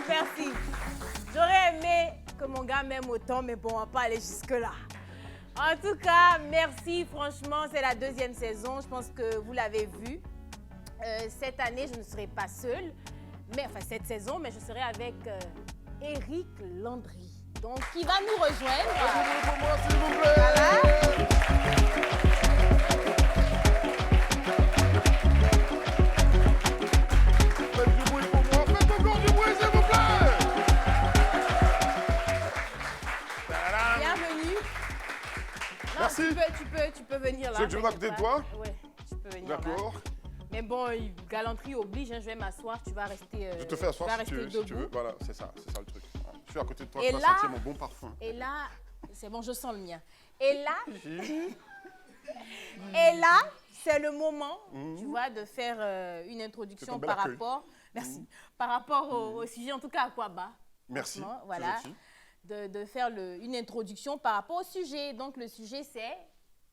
Merci. J'aurais aimé que mon gars m'aime autant, mais bon, on va pas aller jusque-là. En tout cas, merci. Franchement, c'est la deuxième saison. Je pense que vous l'avez vu. Cette année, je ne serai pas seule. Enfin, cette saison, mais je serai avec Eric Landry. Donc, qui va nous rejoindre. Pour moi, s'il vous plaît. Voilà. Merci. Tu peux venir là. Tu veux à côté de toi? Oui, tu peux venir là. D'accord. Mais bon, galanterie oblige, hein, je vais m'asseoir, tu vas rester je te fais asseoir si tu veux. Voilà, c'est ça le truc. Je suis à côté de toi, tu vas sentir mon bon parfum. Et là, c'est bon, je sens le mien. Et là, c'est le moment, tu vois, de faire une introduction par rapport, par rapport au sujet, en tout cas à Aquaba. Merci. Voilà. De faire une introduction par rapport au sujet. Donc, le sujet, c'est...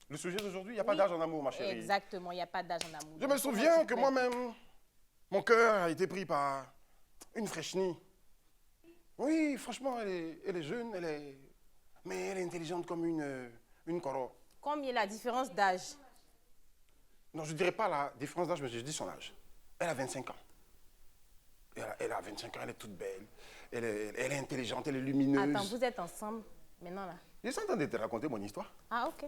Le sujet d'aujourd'hui, il n'y a pas d'âge en amour, ma chérie. Exactement, il n'y a pas d'âge en amour. Je me souviens que moi-même, mon cœur a été pris par une fraîchenie. Oui, franchement, elle est jeune, mais elle est intelligente comme une coro. Combien est la différence d'âge? Non, je ne dirais pas la différence d'âge, mais je dis son âge. Elle a 25 ans. Elle a 25 ans, elle est toute belle. Elle est intelligente, elle est lumineuse. Attends, vous êtes ensemble maintenant là? Je suis en train de te raconter mon histoire. Ah, ok.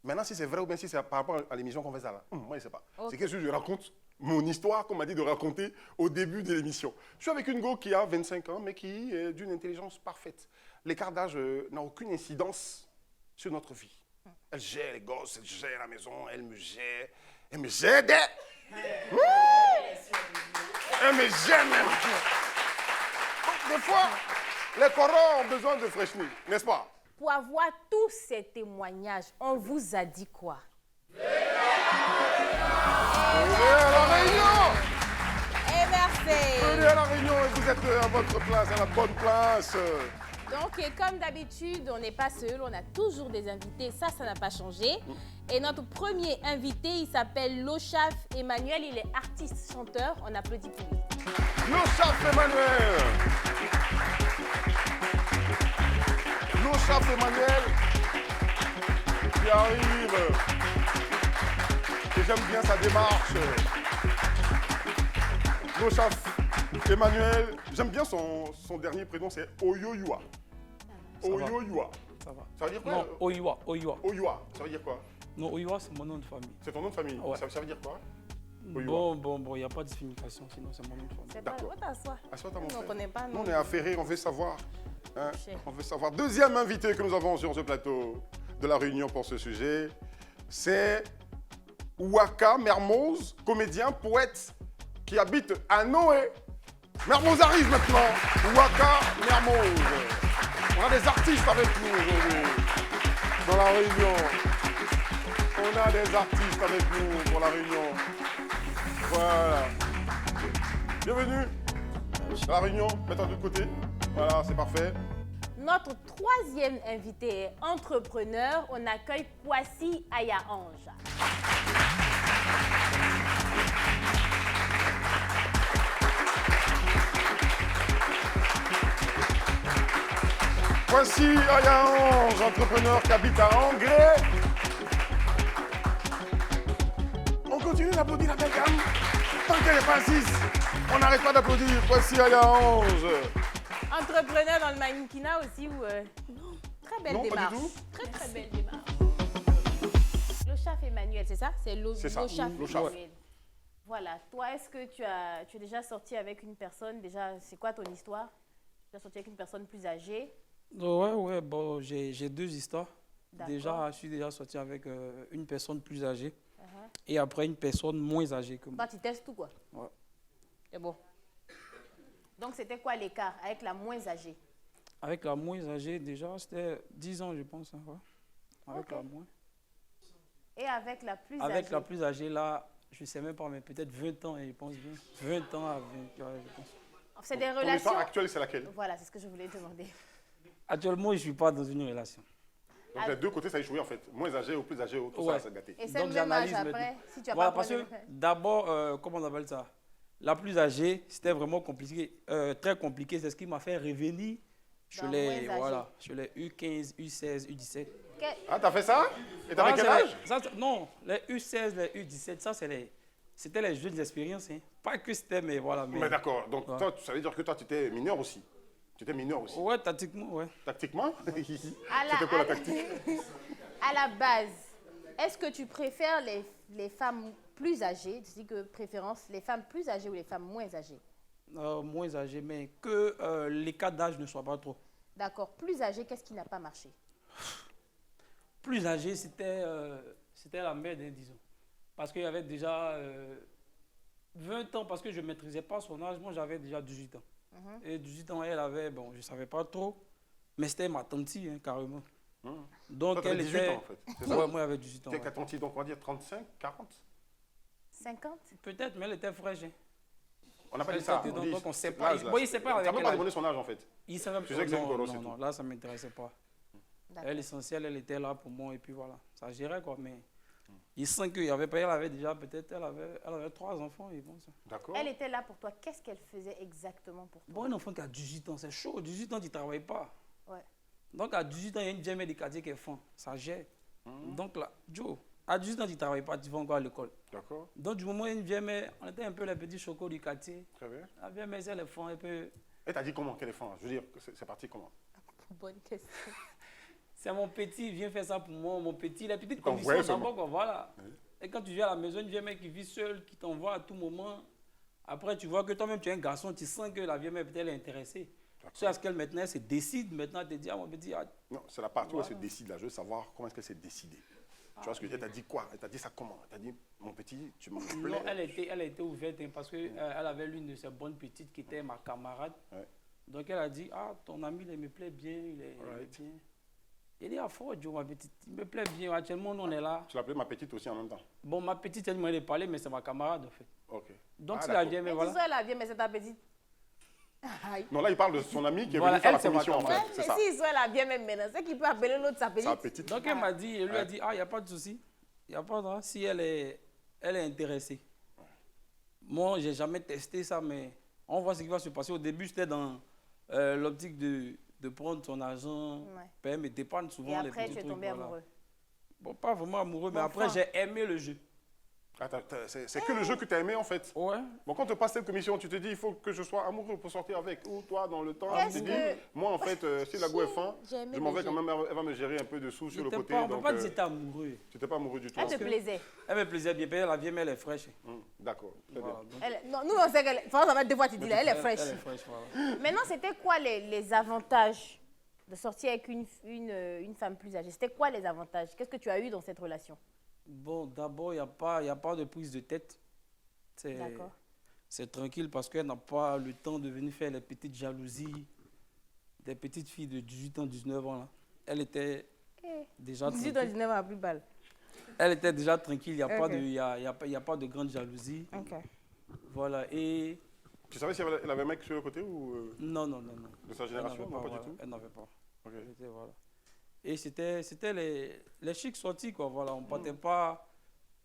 Maintenant, si c'est vrai ou bien si c'est par rapport à l'émission qu'on fait ça là, moi je ne sais pas. Okay. C'est que je raconte mon histoire qu'on m'a dit de raconter au début de l'émission. Je suis avec une go qui a 25 ans, mais qui est d'une intelligence parfaite. L'écart d'âge n'a aucune incidence sur notre vie. Elle gère les gosses, elle gère la maison, elle me gère elle me gère même. Des fois, les corons ont besoin de fraîcheur, n'est-ce pas? Pour avoir tous ces témoignages, on vous a dit quoi? Venez à la réunion! Et merci! Venez à la réunion et vous êtes à votre place, à la bonne place. Donc, et comme d'habitude, on n'est pas seul, on a toujours des invités, ça n'a pas changé. Et notre premier invité, il s'appelle Lochaf Emmanuel, il est artiste-chanteur, on applaudit pour lui. Lochaf Emmanuel! Lochaf Emmanuel qui arrive et j'aime bien sa démarche. Lochaf Emmanuel, j'aime bien son dernier prénom, c'est Oyoyoa. Oyoyoa. Ça va. Ça veut dire quoi? Non, Oyoa. Oyoa, ça veut dire quoi? Non, Oyoa, c'est mon nom de famille. C'est ton nom de famille? Ouais. Ça veut dire quoi? Bon, il n'y a pas de signification, sinon c'est mon nom de famille. D'accord. Assois, mon frère. On ne connaît pas. Nous, on est affairés, on veut savoir. Hein? On veut savoir. Deuxième invité que nous avons sur ce plateau de la réunion pour ce sujet, c'est Ouaka Mermoz, comédien, poète, qui habite à Noé. Mermoz arrive maintenant. Ouaka Mermoz. On a des artistes avec nous aujourd'hui dans la réunion. On a des artistes avec nous pour la réunion. Voilà. Bienvenue à la réunion. Mets-toi de l'autre côté. Voilà, c'est parfait. Notre troisième invité est entrepreneur. On accueille Kwasi Ayaange. Kwasi Ayaange, entrepreneur qui habite à Angré. On continue d'applaudir la belle gamme. Tant qu'elle n'est pas assise, on n'arrête pas d'applaudir Kwasi Ayaange. Entrepreneur dans le mannequinat aussi, ou très belle démarche. Pas du tout. Très belle démarche. Lochaf Emmanuel, c'est ça? C'est Lochaf Emmanuel. Voilà. Toi, est-ce que tu es déjà sorti avec une personne? Déjà, c'est quoi ton histoire? Tu as sorti avec une personne plus âgée? Ouais, bon, j'ai deux histoires. Déjà, je suis déjà sorti avec une personne plus âgée et après une personne moins âgée que moi. Toi, tu testes tout, quoi? Ouais. C'est bon. Donc, c'était quoi l'écart avec la moins âgée? Avec la moins âgée, déjà, c'était 10 ans, je pense. Hein, ouais. Avec la moins. Et avec la plus âgée? Avec la plus âgée, là, je ne sais même pas, mais peut-être 20 ans, je pense bien. 20 ans à 20, ouais, je pense. C'est des Ton relations... histoire actuelle, c'est laquelle? Voilà, c'est ce que je voulais demander. Actuellement, je ne suis pas dans une relation. Donc, les deux côtés, ça a échoué, en fait. Moins âgé ou plus âgé, tout ça, ça a gâté. Et c'est le même âge après, si tu as voilà, pas... parce que d'abord, comment on appelle ça? La plus âgée, c'était vraiment compliqué, très compliqué. C'est ce qui m'a fait revenir sur les, voilà, sur les U15, U16, U17. Ah, t'as fait ça? Et t'avais quel âge? Non, les U16, les U17, ça, c'était les jeux expériences. Hein. Pas que c'était, mais voilà. Mais d'accord. Donc, toi, ça veut dire que toi, tu étais mineur aussi? Tu étais mineur aussi? Ouais, tactiquement, ouais. Tactiquement? C'était quoi la tactique? À la base, est-ce que tu préfères les femmes plus âgées? Tu dis que préférence, les femmes plus âgées ou les femmes moins âgées? Moins âgées, mais que l'écart d'âge ne soit pas trop. D'accord. Plus âgées, qu'est-ce qui n'a pas marché? Plus âgée, c'était la merde, hein, disons. Parce qu'il y avait déjà 20 ans, parce que je ne maîtrisais pas son âge. Moi, j'avais déjà 18 ans. Et 18 ans, elle avait, bon, je ne savais pas trop, mais c'était ma tante, hein, carrément. Donc, toi, elle était... 18 ans, en fait. C'est ça? Ouais, moi, j'avais 18 ans. Tu es ta tante, donc on va dire 35, 40? 50? Peut-être, mais elle était fraîche. Hein. On n'a pas dit ça. Donc, on ne sait pas. Tu n'as même pas demandé son âge, en fait. Il savait tu sais que c'est une colo, c'est tout. Non, là, ça ne m'intéressait pas. L'essentiel, elle était là pour moi, et puis voilà. Ça gérait, quoi, mais... Il sent qu'il y avait pas, elle avait déjà peut-être, elle avait 3 enfants, et bon, ça. D'accord. Elle était là pour toi. Qu'est-ce qu'elle faisait exactement pour toi? Bon, un enfant qui a 18 ans, c'est chaud. 18 ans, tu ne travailles pas. Ouais. Donc, à 18 ans, il y a une djemme du quartier qui est faim. Ça gère. Donc là, Joe, à 18 ans, tu ne travailles pas, tu vas encore à l'école. D'accord. Donc, du moment où une djemme, on était un peu les petits chocos du quartier. Très bien. La djemme, elle est faim, un peu... Et t'as dit comment qu'elle est faim? Je veux dire, c'est parti comment? Bonne question. C'est mon petit, viens faire ça pour moi. Mon petit, les petites conditions d'abord, quoi, voilà. Oui. Et quand tu viens à la maison, une vieille mère qui vit seule, qui t'envoie à tout moment. Après, tu vois que toi-même, tu es un garçon, tu sens que la vieille mère peut-être est intéressée. C'est à ce qu'elle maintenant, elle se décide maintenant à te dire, mon petit... Ah, non, c'est la partie où elle se décide là. Je veux savoir comment est-ce qu'elle s'est décidée. Tu vois ce que elle t'a dit quoi? Elle t'a dit ça comment? Elle t'a dit, mon petit, tu m'en plais? Non, elle était ouverte hein, parce qu'elle avait l'une de ses bonnes petites qui était ma camarade. Ouais. Donc elle a dit, ah, ton ami, il me plaît bien, il est bien. Il dit, ah, faut Joe, ma petite, il me plaît bien, actuellement, on est là. Tu l'appelais ma petite aussi en même temps? Bon, ma petite, elle m'a parlé, mais c'est ma camarade, en fait. Ok. Donc, si la vieille, mais voilà. Tu sais, la vieille, mais c'est ta petite. Non, là, il parle de son ami qui est venu faire la commission, en fait. Mais si soit la vieille, même maintenant, c'est qu'il peut appeler l'autre sa petite. Sa petite. Donc, elle m'a dit, elle lui a dit, ah, il n'y a pas de souci. Il n'y a pas de si elle est intéressée. Moi, je n'ai jamais testé ça, mais on voit ce qui va se passer. Au début, j'étais dans l'optique de prendre son argent, payer mes dépenses souvent. Et après, tu es tombé amoureux? Bon, pas vraiment amoureux, mais après, j'ai aimé le jeu. Ah, c'est que le jeu que tu as aimé, en fait? Ouais. Bon, quand tu passes cette commission, tu te dis, il faut que je sois amoureux pour sortir avec. Ou toi, dans le temps, tu te dis, moi, en fait, si la go est fin, je m'en vais quand même, elle va me gérer un peu de sous sur le côté. On ne peut pas dire que tu étais amoureux. Tu n'étais pas amoureux du tout. Elle te plaisait? Elle me plaisait bien, la vieille, mais elle est fraîche. D'accord. Non, nous, on sait qu'elle... Ça fait 2 fois que tu dis là, elle est fraîche. Elle est fraîche, voilà. Maintenant, c'était quoi les avantages de sortir avec une femme plus âgée? C'était quoi les avantages? Qu'est-ce que tu as eu dans cette relation? Bon, d'abord, il n'y a pas de prise de tête. C'est tranquille parce qu'elle n'a pas le temps de venir faire les petites jalousies des petites filles de 18 ans, 19 ans. Là. Elle était déjà tranquille. 18 ans, 19 ans, plus balle. Elle était déjà tranquille, il n'y a pas de grande jalousie. Voilà, et... Tu savais si elle avait un mec sur le côté ou... Non. De sa génération? Non, pas du tout. Elle n'avait pas. Okay. Voilà. Et c'était les chics sorties, quoi. Voilà, on partait pas...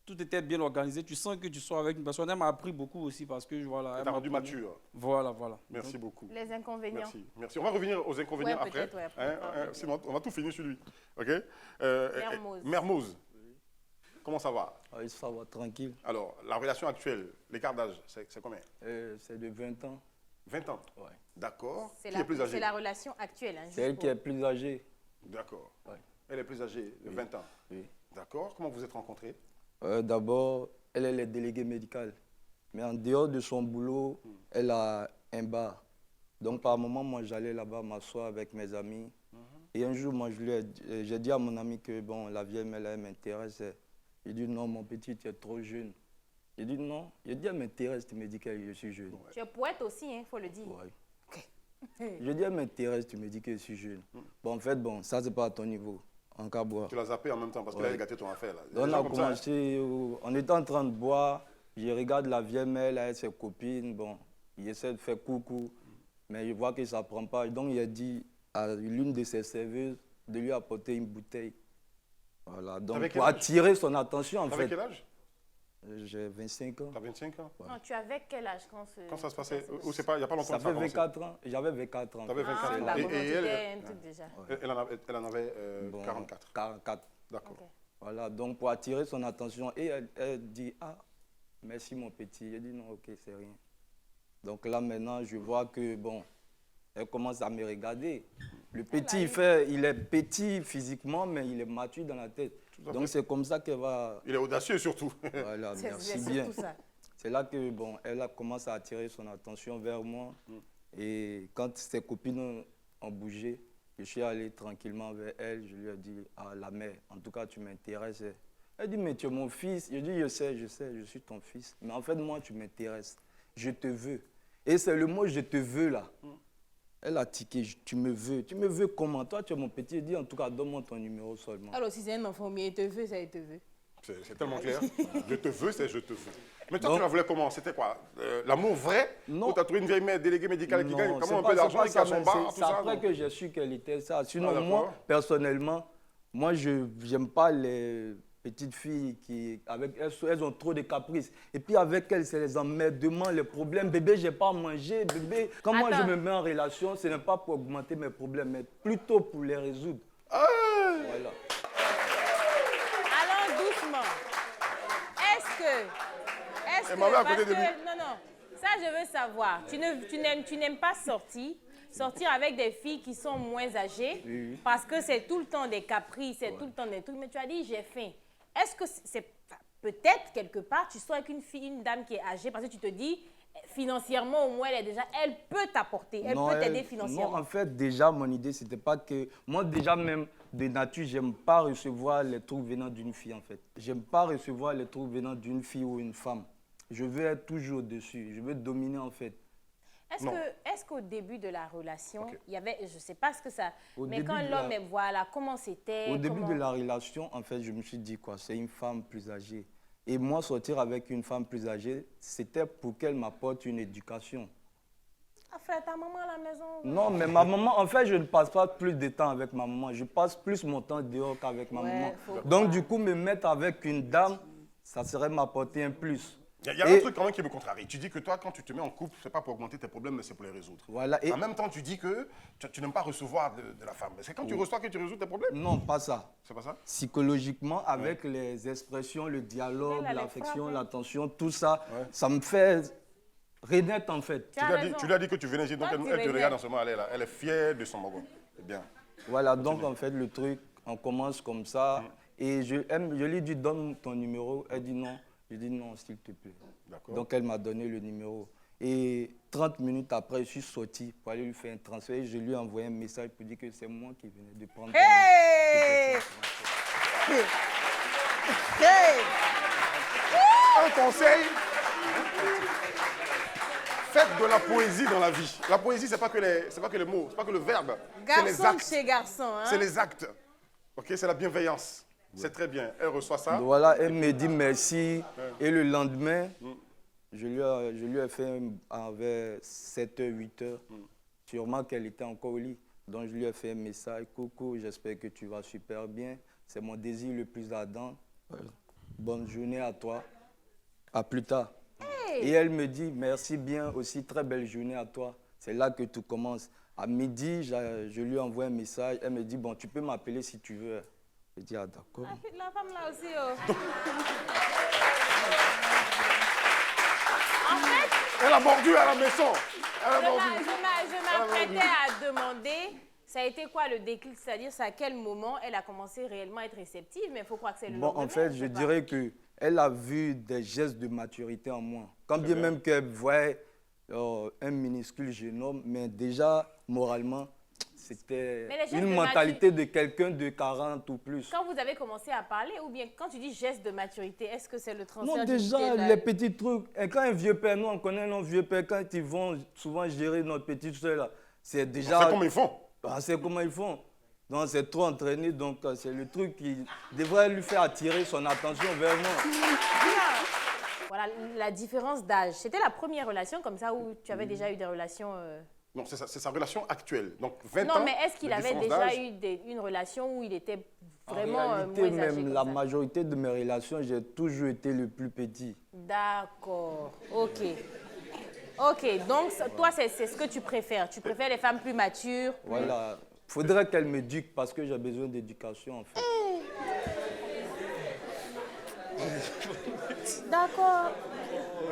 Tout était bien organisé. Tu sens que tu sois avec une personne. Elle m'a appris beaucoup aussi parce que, voilà... Elle t'a rendu mature. Voilà. Merci beaucoup. Les inconvénients. Merci. On va revenir aux inconvénients après. Sinon, on va tout finir sur lui. OK? Mermoz. Comment ça va? Ça va, tranquille. Alors, la relation actuelle, l'écart d'âge, c'est combien? C'est de 20 ans. 20 ans? Oui. D'accord. Qui est plus âgé? C'est la relation actuelle. Hein, c'est elle qui est plus âgée. D'accord. Ouais. Elle est plus âgée de 20 ans? Oui. D'accord. Comment vous êtes rencontrés? D'abord, elle est déléguée médicale. Mais en dehors de son boulot, elle a un bar. Donc, par moment, moi, j'allais là-bas m'asseoir avec mes amis. Et un jour, moi, j'ai dit à mon ami que, bon, la vieille, elle m'intéresse. Il dit, non, mon petit, tu es trop jeune. J'ai dit non. J'ai dit, elle m'intéresse, tu me dis que je suis jeune. Tu es poète aussi, il faut le dire. Ouais. Je dis, elle m'intéresse, tu me dis que je suis jeune. Bon, en fait, bon, ça, c'est pas à ton niveau. En cas boire. Tu l'as zappé en même temps parce qu'elle a gâté ton affaire. Là. On a commencé, on était en train de boire. Je regarde la vieille mère, là, avec ses copines. Bon, il essaie de faire coucou, mais je vois que ça ne prend pas. Donc, il a dit à l'une de ses serveuses de lui apporter une bouteille. Voilà, donc pour attirer son attention, en fait. Avec quel âge? J'ai 25 ans. Tu as 25 ans? Ouais. Non, tu avais quel âge quand ça se passait? Ou c'est pas, il n'y a pas longtemps ça fait 24 ans. J'avais 24 ans. Tu avais 24 ans. Bah, Et elle en avait 44. 44. D'accord. Okay. Voilà, donc pour attirer son attention, et elle dit, ah, merci mon petit. Elle dit, non, ok, c'est rien. Donc là, maintenant, je vois que, bon, elle commence à me regarder. Le petit, il est petit physiquement, mais il est mature dans la tête. Donc c'est comme ça qu'elle va... Il est audacieux surtout. Voilà, merci bien. C'est là que, bon, elle a commencé à attirer son attention vers moi. Et quand ses copines ont bougé, je suis allé tranquillement vers elle. Je lui ai dit, ah, la mère, en tout cas, tu m'intéresses. Elle dit, mais tu es mon fils. Je dis, je sais, je suis ton fils. Mais en fait, moi, tu m'intéresses. Je te veux. Et c'est le mot « je te veux » là. Elle a tiqué, tu me veux comment? Toi, tu es mon petit, dit en tout cas, donne-moi ton numéro seulement. Alors, si c'est un enfant, mais il te veut, ça, il te veut. C'est tellement clair. Je te veux, c'est je te veux. Mais toi, tu la voulais comment? C'était quoi? L'amour vrai? Non. Ou tu as trouvé une vieille mère déléguée médicale qui gagne comment un peu d'argent et qui a son bar, tout c'est ça? après que j'ai su qu'elle était ça. Sinon, moi, personnellement, moi, je n'aime pas les petites filles qui, elles ont trop de caprices. Et puis avec elles, c'est les emmerdements, les problèmes. Bébé, j'ai pas mangé. Bébé, quand moi je me mets en relation, ce n'est pas pour augmenter mes problèmes, mais plutôt pour les résoudre. Voilà. Allons doucement. Est-ce que non, ça je veux savoir. Tu n'aimes pas sortir avec des filles qui sont moins âgées parce que c'est tout le temps des caprices, c'est tout le temps des trucs. Mais tu as dit j'ai faim. Est-ce que c'est peut-être quelque part tu sors avec une dame qui est âgée parce que tu te dis financièrement au moins elle peut t'apporter, elle peut t'aider financièrement. Non, en fait déjà mon idée c'était pas que moi déjà même de nature j'aime pas recevoir les trucs venant d'une fille en fait. J'aime pas recevoir les trucs venant d'une fille ou une femme. Je veux être toujours dessus, je veux dominer en fait. Est-ce qu'au début de la relation, il y avait, je ne sais pas ce que ça... Mais quand l'homme, voilà, comment c'était? Au début de la relation, en fait, je me suis dit quoi, c'est une femme plus âgée. Et moi, sortir avec une femme plus âgée, c'était pour qu'elle m'apporte une éducation. Ah frère, ta maman à la maison? Non, mais ma maman, en fait, je ne passe pas plus de temps avec ma maman. Je passe plus mon temps dehors qu'avec ma maman. Donc, du coup, me mettre avec une dame, ça serait m'apporter un plus. Il y a un truc quand même qui me contrarie. Tu dis que toi, quand tu te mets en couple, ce n'est pas pour augmenter tes problèmes, mais c'est pour les résoudre. Voilà. Et en même temps, tu dis que tu n'aimes pas recevoir de la femme. C'est quand tu reçois que tu résous tes problèmes? Non, pas ça. C'est pas ça? Psychologiquement, avec les expressions, le dialogue, l'affection, l'attention, tout ça, ça me fait renaître en fait. Tu lui as dit que tu venais ici, donc elle te regarde en ce moment, elle est fière de son magot. C'est bien. Voilà, donc en fait, le truc, on commence comme ça. Et je lui dis, donne ton numéro. Elle dit non. Je dis non, s'il te plaît. Donc, elle m'a donné le numéro. Et 30 minutes après, je suis sorti pour aller lui faire un transfert. Et je lui ai envoyé un message pour dire que c'est moi qui venais de prendre. Un conseil. Faites de la poésie dans la vie. La poésie, c'est pas que les mots, c'est pas que le verbe. C'est les actes. Chez garçon, hein? C'est les actes. Ok, c'est la bienveillance. C'est très bien. Elle reçoit ça. Voilà, elle me dit merci. Et le lendemain, je lui ai fait vers 7h, 8h. Sûrement qu'elle était encore au lit. Donc je lui ai fait un message. Coucou, j'espère que tu vas super bien. C'est mon désir le plus ardent. Bonne journée à toi. À plus tard. Et elle me dit merci bien aussi, très belle journée à toi. C'est là que tout commence. À midi, je lui envoie un message. Elle me dit bon, tu peux m'appeler si tu veux. Je dis, ah d'accord. La femme là aussi, En fait... Elle a mordu à la maison. Je m'apprêtais à demander, ça a été quoi le déclic? C'est-à-dire, c'est à quel moment elle a commencé réellement à être réceptive? Mais il faut croire que c'est le lendemain. En fait, je dirais qu'elle a vu des gestes de maturité en moi. Quand bien même qu'elle voyait un minuscule jeune homme, mais déjà, moralement, c'était Mais les gestes une de mentalité de quelqu'un de 40 ou plus. Quand vous avez commencé à parler, ou bien quand tu dis geste de maturité, est-ce que c'est le transfert Non, du déjà, tel- les petits trucs. Et quand un vieux père, nous, on connaît nos vieux pères, quand ils vont souvent gérer notre petite soeur, là, c'est déjà... C'est comme ils font. C'est comment ils font. Donc, c'est trop entraîné. Donc, c'est le truc qui devrait lui faire attirer son attention vers moi. Voilà, la différence d'âge. C'était la première relation comme ça où tu avais déjà eu des relations... Non, c'est sa relation actuelle. Donc 20 ans. Non, mais est-ce qu'il de avait différence déjà d'âge. eu une relation où il était vraiment En réalité, moins âgé même comme la ça? majorité de mes relations, j'ai toujours été le plus petit. D'accord, ok. Ok, donc toi, c'est ce que tu préfères. Tu préfères les femmes plus matures. Voilà. Faudrait qu'elle m'éduque parce que j'ai besoin d'éducation, en fait. D'accord.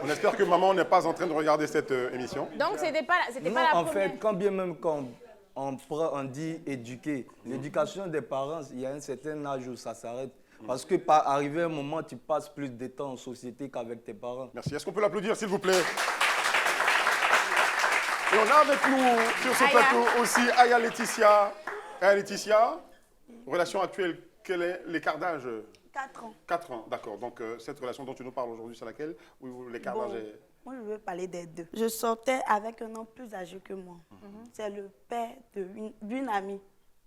On espère que maman n'est pas en train de regarder cette émission. Donc, c'était pas Non, la en première. fait, quand bien même quand on dit éduquer, l'éducation des parents, il y a un certain âge où ça s'arrête. Parce que par arrivé un moment, tu passes plus de temps en société qu'avec tes parents. Merci. Est-ce qu'on peut l'applaudir, s'il vous plaît? Et on a avec nous sur ce Aya. plateau aussi Aya Laetitia. Aya Laetitia, relation actuelle, quel est l'écart d'âge? 4 ans. 4 ans, d'accord. Donc cette relation dont tu nous parles aujourd'hui, c'est laquelle? Où l'écart Bon, d'âge est... moi, je veux parler des deux. Je sortais avec un homme plus âgé que moi. C'est le père d'une amie.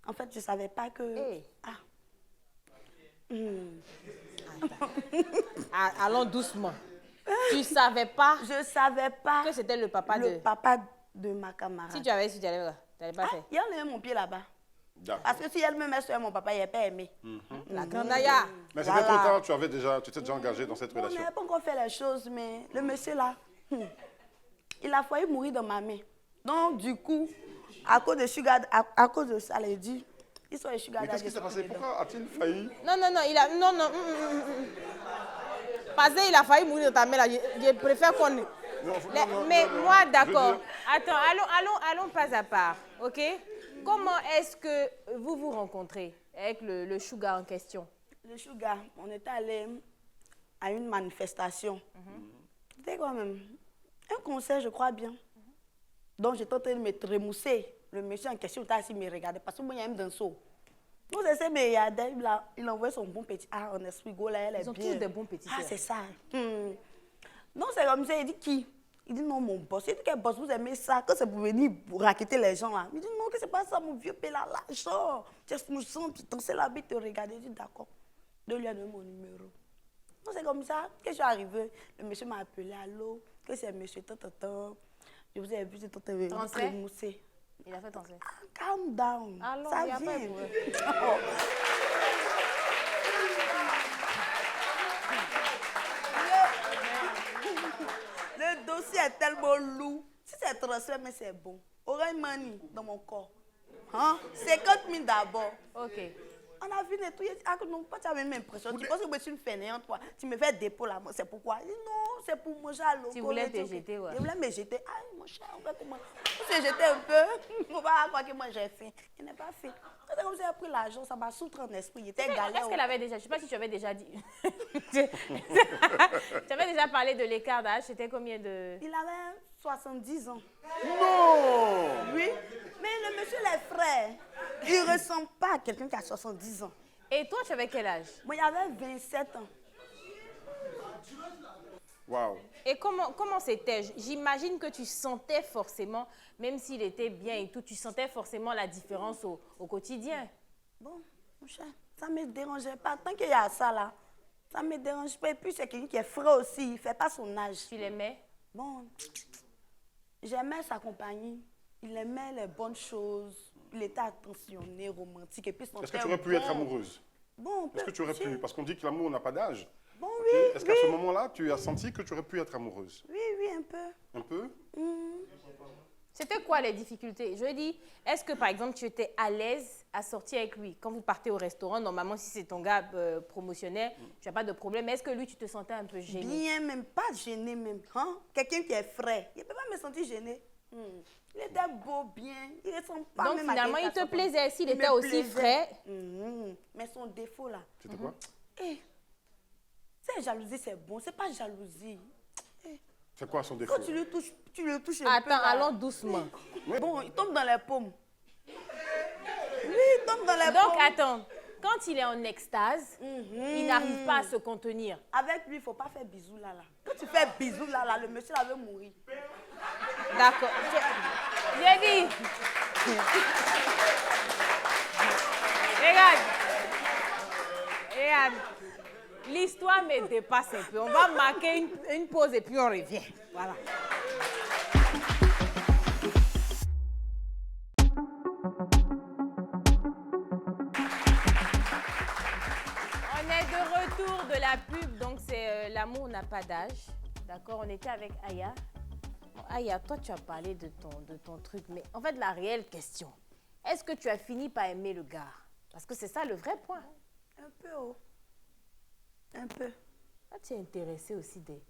En fait, je ne savais pas que... Hey. Ah. Allons doucement. Tu savais pas Je ne savais pas que c'était le papa le de... papa de ma camarade. Si tu avais su, tu n'allais pas faire. Il y en a mon pied là-bas. D'accord. Parce que si elle me met sur mon papa, il n'a pas aimé. La grande Aya. Mais c'était Voilà. trop tard, tu t'es déjà engagé dans cette On relation. n'a pas encore fait les choses, mais le monsieur là, il a failli mourir dans ma main. Donc, du coup, à cause de sugar, à cause de ça, il dit, ils sont les sugar Mais qu'est-ce qui daddy s'est passé? dedans. Pourquoi a-t-il failli? Non, il a... Non. Parce qu'il a failli mourir dans ta main là. Je préfère qu'on... Mais moi, d'accord. Attends, allons pas à part, ok? Comment est-ce que vous vous rencontrez avec le sugar en question? Le sugar, on était allé à une manifestation. C'était quand même un concert, je crois bien. Donc, j'étais en train de me trémousser. Le monsieur en question était assis, il me regardait parce que moi, il y a un danseau. Nous essayons de me regarder, il a envoyé son bon petit. Ah, on est là, elle est Ils ont bien. tous des bons petits Ah, sœurs. c'est ça. Non, c'est comme ça. Il dit qui? Il dit non, mon boss. Il dit quel boss, vous aimez ça? Quand c'est pour venir raqueter les gens là. Il dit non, que c'est pas ça, mon vieux père là, l'argent. Tu nous sens, tu dansais là, tu te regardais. Il dit d'accord. De lui a donné mon numéro. Non, c'est comme ça que je suis arrivée. Le monsieur m'a appelé, allô, que c'est monsieur tant. Je vous ai vu, c'est tant trémousser. Il a fait danser. Ah, calm down. Allons, Ça il y a pas de vient. problème. Le dossier est tellement lourd. Si c'est transfert, mais c'est bon. Orange money dans mon corps. Hein? 50 000 d'abord. Ok. On a vu nettoyer. Ah, non, pas tu as même l'impression. Tu penses que je suis une fainéante, toi. Tu me fais dépôt là. C'est pourquoi? Il dit non, c'est pour manger à l'eau. Tu voulais te jeter, ouais. Je voulais me jeter. Ah, mon cher, on va comment? On s'est jeté un peu. On va croire que moi j'ai faim. Il n'a pas fait. C'est comme si j'ai pris l'argent, ça m'a souffert en esprit. Il était galère. Est-ce qu'elle avait déjà... Je ne sais pas si tu avais déjà dit... Tu avais déjà parlé de l'écart d'âge. C'était combien de... Il avait 70 ans. Non! Oui, mais le monsieur, les frères, il ne ressemble pas à quelqu'un qui a 70 ans. Et toi, tu avais quel âge? Moi, il avait 27 ans. Waouh! Et comment c'était? J'imagine que tu sentais forcément, même s'il était bien et tout, tu sentais forcément la différence au quotidien. Bon, mon cher, ça ne me dérangeait pas. Tant qu'il y a ça là, ça ne me dérange pas. Et puis, c'est quelqu'un qui est frais aussi, il ne fait pas son âge. Tu l'aimais? Bon, j'aimais sa compagnie. Il aimait les bonnes choses. Il était attentionné, romantique. Et puis, son Est-ce que père tu aurais pu bon. être amoureuse? Bon, Est-ce que tu aurais pu? Parce qu'on dit que l'amour n'a pas d'âge. Bon, Ok. oui, Est-ce qu'à ce moment-là, tu as senti que tu aurais pu être amoureuse? oui, un peu. Un peu? C'était quoi les difficultés? Je dis, est-ce que par exemple tu étais à l'aise à sortir avec lui? Quand vous partez au restaurant, normalement si c'est ton gars promotionnaire, tu n'as pas de problème. Est-ce que lui, tu te sentais un peu gêné? Bien, même pas gêné même. Hein? Quelqu'un qui est frais, il ne peut pas me sentir gêné. Il était beau, bien, il ne ressemble pas Donc même à finalement, il quelqu'un te qui a 60. plaisait s'il Il était me aussi plaisait. frais. Mais son défaut là, C'était quoi? c'est jalousie, c'est bon, c'est pas jalousie. C'est quoi son défaut? Quand tu le touches un peu. Attends, là. allons doucement. Bon, il tombe dans les paumes. il tombe dans les Donc, pommes. attends. Quand il est en extase, il n'arrive pas à se contenir. Avec lui, il ne faut pas faire bisous là. Quand tu fais bisous là, le monsieur là veut mourir. D'accord. J'ai dit. Regarde. Regarde. L'histoire me dépasse un peu. On va marquer une pause et puis on revient. Voilà. On est de retour de la pub, donc c'est L'amour n'a pas d'âge. D'accord, on était avec Aya. Bon, Aya, toi tu as parlé de ton truc, mais en fait la réelle question, est-ce que tu as fini par aimer le gars? Parce que c'est ça le vrai point. Un peu, oh. Un peu. Ah, tu es intéressé aussi des...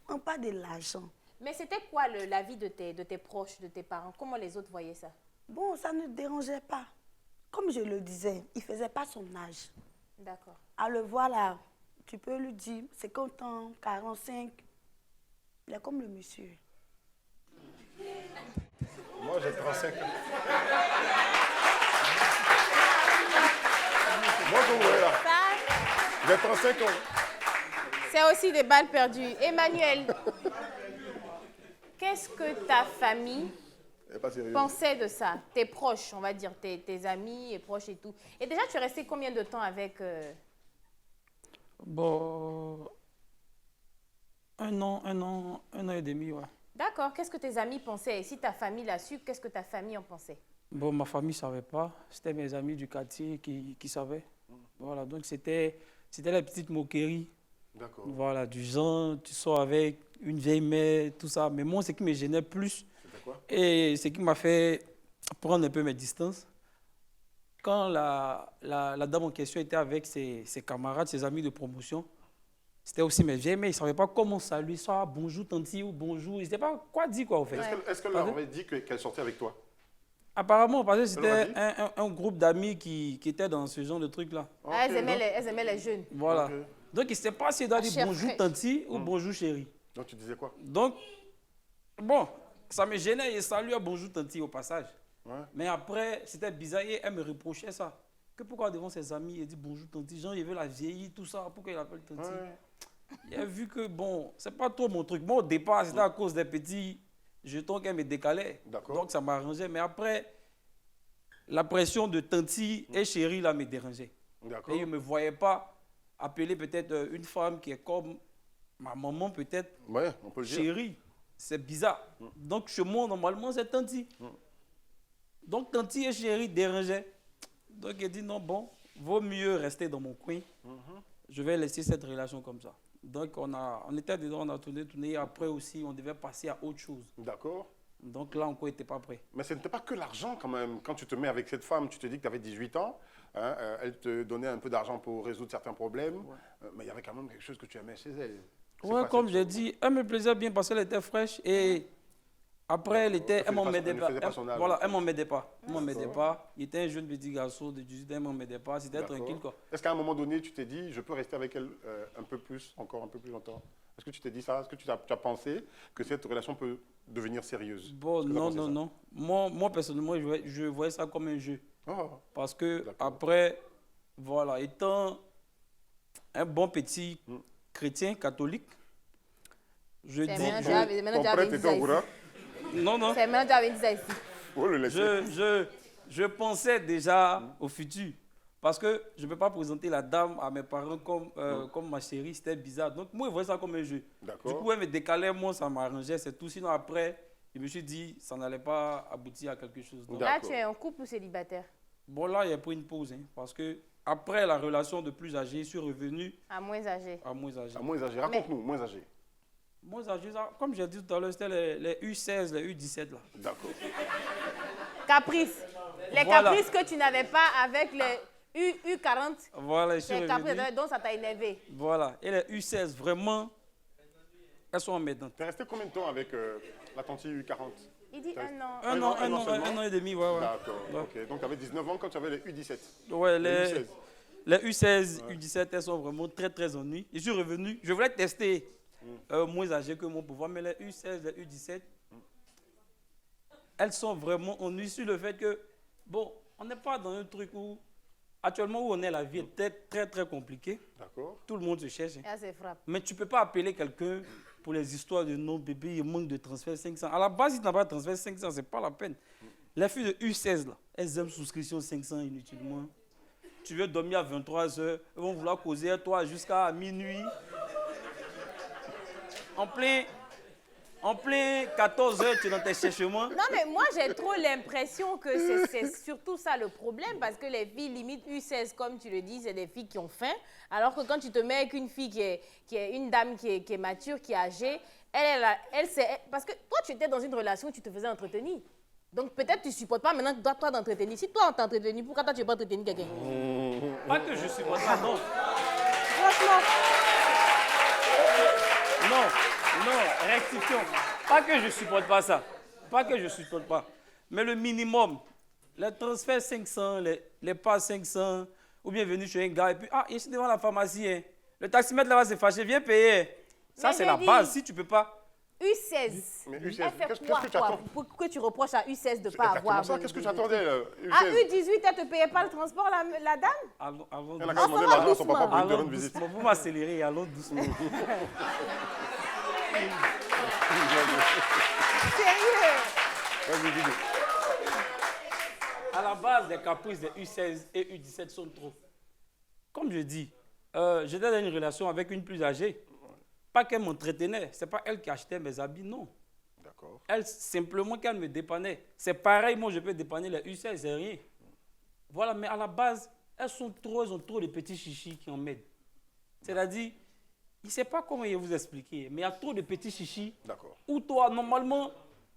On parle de l'argent. Mais c'était quoi l'avis de tes proches, de tes parents? Comment les autres voyaient ça? Bon, ça ne dérangeait pas. Comme je le disais, il ne faisait pas son âge. D'accord. À le voir là, tu peux lui dire 50 ans, 45. Il est comme le monsieur. Moi, j'ai 35 ans. Moi, je vois là. Ça, J'ai 35 ans. c'est aussi des balles perdues. Emmanuel, qu'est-ce que ta famille Elle est pas sérieuse. pensait de ça? Tes proches, on va dire, tes amis et proches et tout. Et déjà, tu es resté combien de temps avec... Bon, un an et demi, ouais. D'accord, qu'est-ce que tes amis pensaient? Et si ta famille l'a su, qu'est-ce que ta famille en pensait? Bon, ma famille ne savait pas. C'était mes amis du quartier qui savaient. Voilà, donc c'était la petite moquerie. D'accord. Voilà, du genre, tu sors avec une vieille mère, tout ça. Mais moi, ce qui me gênait plus, C'était quoi? et ce qui m'a fait prendre un peu mes distances, quand la dame en question était avec ses camarades, ses amis de promotion, c'était aussi mes vieilles mères, ils ne savaient pas comment saluer ça, bonjour tanti ou bonjour, ils ne savaient pas quoi dire quoi en fait. Est-ce qu'elle leur avait dit qu'elle sortait avec toi? Apparemment, parce que Elle leur a c'était un groupe d'amis qui était dans ce genre de truc-là. Ah, Ok, elles aimaient les jeunes. Voilà. Ok. Donc, ils ne savaient pas s'ils doivent dire Chère bonjour fraîche. tanti ou bonjour chérie. Donc, tu disais quoi? Donc, bon, ça me gênait, et salut, bonjour tanti au passage. Ouais. Mais après, c'était bizarre et elle me reprochait ça. Que pourquoi devant ses amis, il dit bonjour tanti, genre il veut la vieillir, tout ça, pourquoi il appelle tanti? Ouais. Il a vu que bon, c'est pas trop mon truc. Moi, au départ, c'était à cause des petits jetons qu'elle me décalait. D'accord. Donc, ça m'arrangeait. Mais après, la pression de tanti et chérie, là, me dérangeait. D'accord. Et je ne me voyais pas appeler peut-être une femme qui est comme ma maman, peut-être Ouais, on peut le dire. chérie. C'est bizarre. Donc, chez moi, normalement, c'est tanti. Donc, tanti et chérie dérangeaient. Donc, il dit non, bon, vaut mieux rester dans mon coin. Je vais laisser cette relation comme ça. Donc, on était dedans, on a tourné. Et après aussi, on devait passer à autre chose. D'accord. Donc là, encore, il n'était pas prêt. Mais ce n'était pas que l'argent quand même. Quand tu te mets avec cette femme, tu te dis que tu avais 18 ans, hein, elle te donnait un peu d'argent pour résoudre certains problèmes, mais il y avait quand même quelque chose que tu aimais chez elle. C'est Ouais, quoi comme cette j'ai chose? dit, elle me plaisait bien parce qu'elle était fraîche et après, elle m'en m'aidait pas. faisait pas son âge. Voilà, elle m'en m'aidait pas. Elle m'en m'aidait pas. Il était un jeune petit garçon de 18 ans, elle m'en m'aidait pas. C'était D'accord. tranquille, quoi. Est-ce qu'à un moment donné, tu t'es dit, je peux rester avec elle un peu plus, encore un peu plus longtemps? Est-ce que tu t'es dit ça? Est-ce que tu as pensé que cette relation peut devenir sérieuse? Bon, Est-ce que t'as non, pensé non, ça? non. Moi, personnellement, je voyais ça comme un jeu. Oh, Parce que D'accord. après, voilà, étant un bon petit chrétien catholique, je C'est dis... maintenant, ton tu as prêtre était au courant? Non, non. C'est maintenant, tu avais dit ça ici. Oh, le laisser. Je pensais déjà au futur. Parce que je ne peux pas présenter la dame à mes parents comme ma chérie, c'était bizarre. Donc moi, je voyais ça comme un jeu. D'accord. Du coup, elle me décalait, moi, ça m'arrangeait, c'est tout. Sinon, après, je me suis dit, ça n'allait pas aboutir à quelque chose. Donc, Là, D'accord. tu es en couple ou célibataire? bon, là, il a pris une pause. Hein, parce que après la relation de plus âgé, je suis revenu À moins âgé. à moins âgé. Ah, moins âgé. Raconte-nous, moins âgé. Moins âgé, ça, comme j'ai dit tout à l'heure, c'était les U16, les U17. Là. D'accord. Caprice. Les Voilà. caprices que tu n'avais pas avec les U40, Voilà, je suis c'est caprices revenu. donc ça t'a énervé. Voilà. Et les U16, vraiment, elles sont embêtantes. Tu es resté combien de temps avec la tante U40? Il dit un an. Un an et demi, ouais. D'accord. Ouais. Ok. Donc tu avais 19 ans quand tu avais les U17. Ouais, Les U16. les U16, U17, elles sont vraiment très, très ennuis. Je suis revenu, je voulais tester moins âgé que mon pouvoir, mais les U16, les U17, elles sont vraiment ennuis sur le fait que, bon, On n'est pas dans un truc où, actuellement où on est, la vie est très, très compliquée. D'accord. Tout le monde se cherche. Ah, c'est frappe. Mais tu ne peux pas appeler quelqu'un pour les histoires de non bébé, il manque de transfert 500. À la base, si tu n'as pas de transfert 500, ce n'est pas la peine. Les filles de U16, là, elles aiment souscription 500 inutilement. Tu veux dormir à 23h, elles vont vouloir causer à toi jusqu'à minuit. En plein 14h, tu es dans tes cherchements. Non, mais moi, j'ai trop l'impression que c'est surtout ça le problème, parce que les filles limite U16, comme tu le dis, c'est des filles qui ont faim, alors que quand tu te mets avec une fille qui est une dame qui est mature, qui est âgée, elle sait... Parce que toi, tu étais dans une relation où tu te faisais entretenir. Donc peut-être tu ne supportes pas maintenant toi d'entretenir. Si toi, on t'a entretenu, pourquoi toi, tu ne veux pas entretenir quelqu'un? Pas que je supporte pas, non. Franchement. Non, rectifions. Pas que je ne supporte pas ça. Pas que je ne supporte pas. Mais le minimum, les transferts 500, les pas 500, ou bien venir chez un gars et puis, ah, ici devant la pharmacie, hein. Le taximètre là-bas s'est fâché, viens payer. Ça, Mais c'est la base. Si tu ne peux pas. U16. Mais Elle U16, fait qu'est-ce quoi, que tu attends? Pourquoi tu reproches à U16 de ne pas avoir... Exactement ça, qu'est-ce que tu attendais là, À U16? U18, elle ne te payait pas le transport, la dame? Allons Elle a doucement. qu'à demander l'argent à son doucement. papa pour lui Allons rendre visite. doucement. Vous m'accélérez, allons doucement. Sérieux? Vas-y, dis-le. À la base, les caprices des U16 et U17 sont trop. Comme je dis, j'étais dans une relation avec une plus âgée. Pas qu'elle m'entretenait, ce n'est pas elle qui achetait mes habits, non. D'accord. Elle, simplement qu'elle me dépannait. C'est pareil, moi je peux dépanner les U16, c'est rien. Voilà, mais à la base, elles ont trop de petits chichis qui en m'aident. C'est-à-dire, il ne sait pas comment vous expliquer, mais il y a trop de petits chichis. D'accord. Où toi, normalement,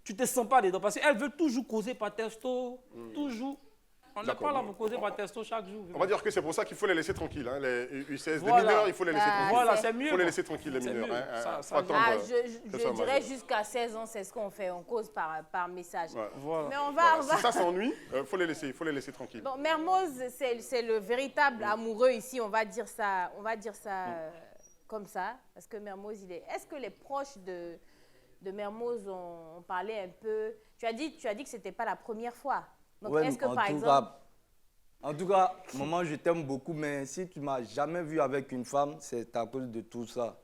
tu ne te sens pas dedans. Parce qu'elle veut toujours causer par testo, toujours. On n'est D'accord. pas là pour causer par testo chaque jour. On va dire que c'est pour ça qu'il faut les laisser tranquilles, hein, les U16. Voilà. Les mineurs, il faut les laisser tranquilles. Voilà, c'est mieux. Il faut les laisser tranquilles, les C'est mineurs. mieux. Hein, Ça, faut attendre, Ah, que je ça dirais majeur. jusqu'à 16 ans, c'est ce qu'on fait. On cause par message. Ouais. Voilà. Mais on va... Voilà. Si ça s'ennuie, il faut les laisser tranquilles. Bon, Mermoz, c'est le véritable amoureux ici. On va dire ça, comme ça. Parce que Mermoz, il est... Est-ce que les proches de Mermoz ont parlé un peu... Tu as dit que ce n'était pas la première fois. Donc, Ouais, est-ce que, par exemple... En tout cas, maman, je t'aime beaucoup, mais si tu ne m'as jamais vu avec une femme, c'est à cause de tout ça.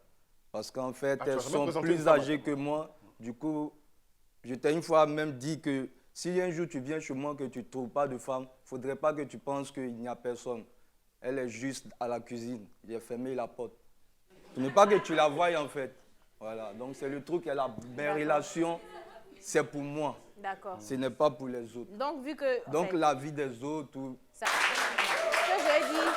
Parce qu'en fait, Ah, tu as elles jamais sont présenté une plus femme, âgées que moi. Du coup, je t'ai une fois même dit que si un jour tu viens chez moi que tu ne trouves pas de femme, il ne faudrait pas que tu penses qu'il n'y a personne. Elle est juste à la cuisine. J'ai fermé la porte. Pour ne pas que tu la voies, en fait. Voilà, donc c'est le truc, mes relations, c'est pour moi. D'accord. Ce n'est pas pour les autres. Donc, vu que... Donc enfin, la vie des autres, ce que je dis...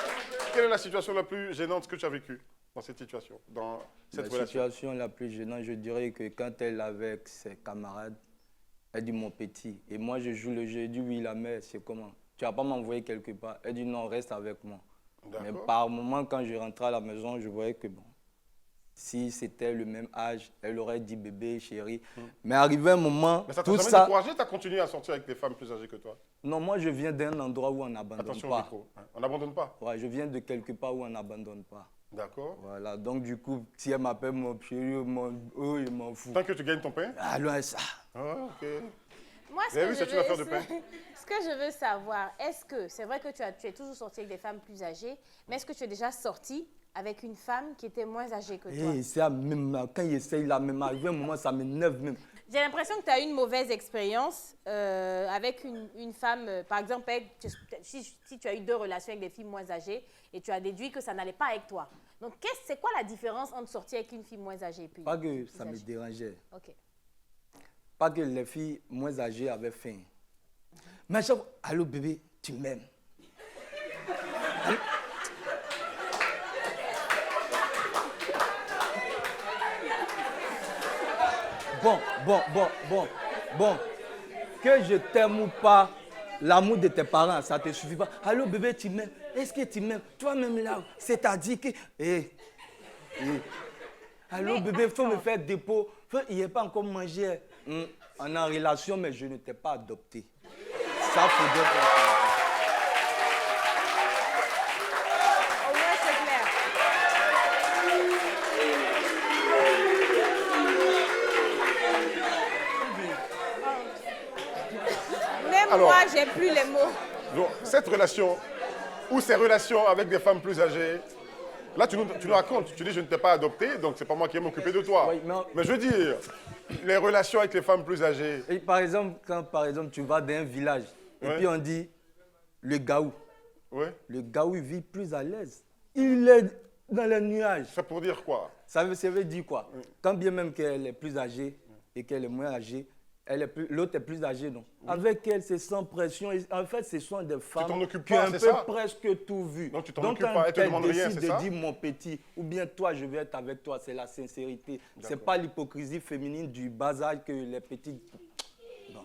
Quelle est la situation la plus gênante que tu as vécue dans cette situation, dans cette la relation? situation la plus gênante, je dirais que quand elle est avec ses camarades, elle dit mon petit. Et moi, je joue le jeu. Elle dit oui, la mère, c'est comment? Tu vas pas m'envoyer quelque part? Elle dit non, reste avec moi. Mais par moment, quand je rentrais à la maison, je voyais que bon, si c'était le même âge, elle aurait dit bébé, chérie. Mais arrivé un moment, Mais ça t'a tout jamais ça... découragé? Tu as continué à sortir avec des femmes plus âgées que toi? Non, moi, je viens d'un endroit où on n'abandonne Attention au pas. micro. Hein. On n'abandonne pas? Ouais, je viens de quelque part où on n'abandonne pas. D'accord. Voilà, donc du coup, si elle m'appelle mon chéri, il m'en fout. Tant que tu gagnes ton pain? Ah, loin ça. Ah, ok. Moi, Vous avez vu, c'est une affaire de pain. Ce que je veux savoir, est-ce que, c'est vrai que tu es toujours sorti avec des femmes plus âgées, mais est-ce que tu es déjà sorti avec une femme qui était moins âgée que toi? C'est même quand il essaye là, même arrivé un moment, ça m'énerve même. J'ai l'impression que tu as eu une mauvaise expérience avec une femme, par exemple, si tu as eu 2 relations avec des filles moins âgées et tu as déduit que ça n'allait pas avec toi. Donc, c'est quoi la différence entre sortir avec une fille moins âgée et puis Pas que plus ça me âgée? dérangeait. Ok. Pas que les filles moins âgées avaient faim. Mais je... Allô bébé, tu m'aimes? Bon. Que je t'aime ou pas, l'amour de tes parents, ça ne te suffit pas. Allô bébé, tu m'aimes? Est-ce que tu m'aimes? Toi-même là, c'est-à-dire que... Allô bébé, il faut me faire dépôt. Il n'est pas encore mangé. On est en relation, mais je ne t'ai pas adopté. Ça, faudrait faire. Au moins, c'est clair. Même Alors, moi, j'ai plus les mots. Donc, cette relation ou ces relations avec des femmes plus âgées, là, tu nous racontes, tu dis je ne t'ai pas adopté, donc c'est pas moi qui vais m'occuper de toi. Oui, mais je veux dire, les relations avec les femmes plus âgées. Et par exemple, quand tu vas dans un village, et puis on dit le gaou. Oui. Le gaou, il vit plus à l'aise. Il est dans les nuages. C'est pour dire quoi? Ça veut dire quoi? Quand bien même qu'elle est plus âgée et qu'elle est moins âgée, l'autre est plus âgée, non? Avec elle, c'est sans pression. Et en fait, ce sont des femmes qui ont un peu presque tout vu. Donc, tu t'en occupes pas, elle te demande rien, c'est ça? Donc, quand elle décide de dire mon petit, ou bien toi, je vais être avec toi, c'est la sincérité. C'est pas l'hypocrisie féminine du bas âge que les petites... Bon.